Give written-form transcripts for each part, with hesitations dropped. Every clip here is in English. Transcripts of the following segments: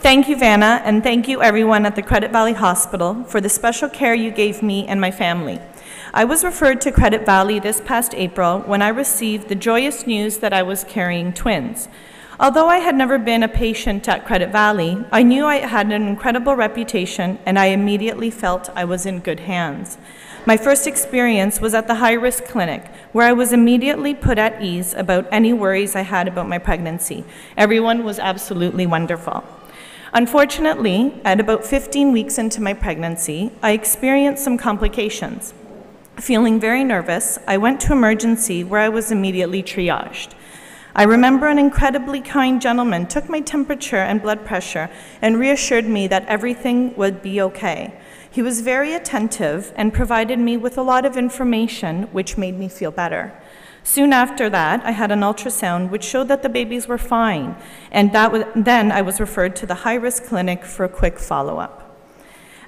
Thank you, Vanna, and thank you everyone at the Credit Valley Hospital for the special care you gave me and my family. I was referred to Credit Valley this past April when I received the joyous news that I was carrying twins. Although I had never been a patient at Credit Valley, I knew I had an incredible reputation and I immediately felt I was in good hands. My first experience was at the high-risk clinic, where I was immediately put at ease about any worries I had about my pregnancy. Everyone was absolutely wonderful. Unfortunately, at about 15 weeks into my pregnancy, I experienced some complications. Feeling very nervous, I went to emergency where I was immediately triaged. I remember an incredibly kind gentleman took my temperature and blood pressure and reassured me that everything would be okay. He was very attentive and provided me with a lot of information, which made me feel better. Soon after that, I had an ultrasound which showed that the babies were fine, and then I was referred to the high-risk clinic for a quick follow-up.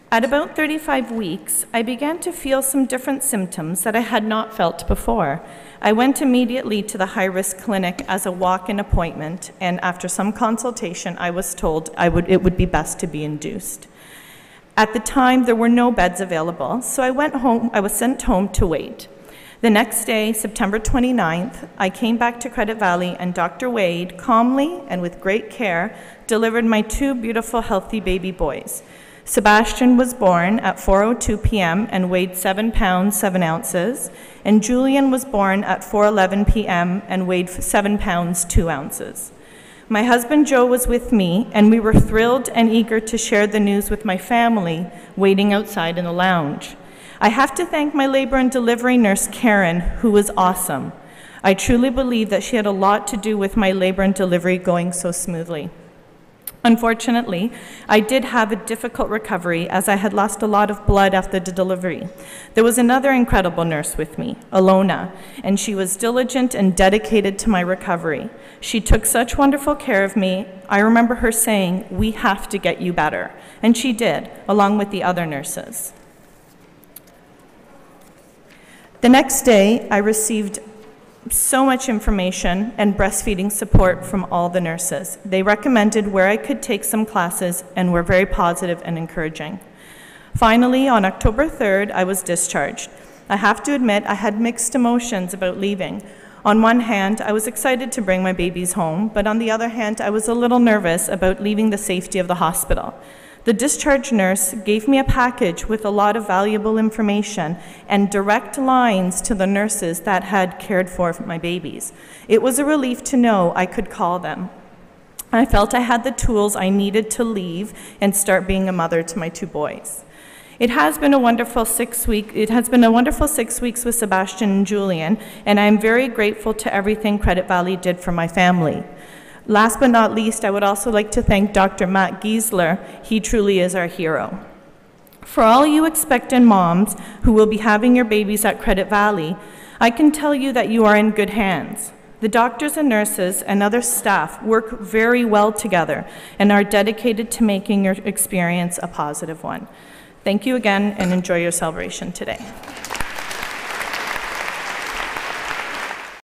At about 35 weeks, I began to feel some different symptoms that I had not felt before. I went immediately to the high-risk clinic as a walk-in appointment, and after some consultation, I was told it would be best to be induced. At the time, there were no beds available, so I was sent home to wait. The next day, September 29th, I came back to Credit Valley and Dr. Wade calmly and with great care delivered my two beautiful, healthy baby boys. Sebastian was born at 4:02 p.m. and weighed 7 pounds, 7 ounces, and Julian was born at 4:11 p.m. and weighed 7 pounds, 2 ounces. My husband Joe was with me, and we were thrilled and eager to share the news with my family waiting outside in the lounge. I have to thank my labor and delivery nurse, Karen, who was awesome. I truly believe that she had a lot to do with my labor and delivery going so smoothly. Unfortunately, I did have a difficult recovery as I had lost a lot of blood after the delivery. There was another incredible nurse with me, Alona, and she was diligent and dedicated to my recovery. She took such wonderful care of me. I remember her saying, "We have to get you better," and she did, along with the other nurses. The next day, I received so much information and breastfeeding support from all the nurses. They recommended where I could take some classes and were very positive and encouraging. Finally, on October 3rd, I was discharged. I have to admit I had mixed emotions about leaving. On one hand, I was excited to bring my babies home, but on the other hand, I was a little nervous about leaving the safety of the hospital. The discharge nurse gave me a package with a lot of valuable information and direct lines to the nurses that had cared for my babies. It was a relief to know I could call them. I felt I had the tools I needed to leave and start being a mother to my two boys. It has been a wonderful 6 weeks with Sebastian and Julian, and I am very grateful to everything Credit Valley did for my family. Last but not least, I would also like to thank Dr. Matt Giesler. He truly is our hero. For all you expectant moms who will be having your babies at Credit Valley, I can tell you that you are in good hands. The doctors and nurses and other staff work very well together and are dedicated to making your experience a positive one. Thank you again and enjoy your celebration today.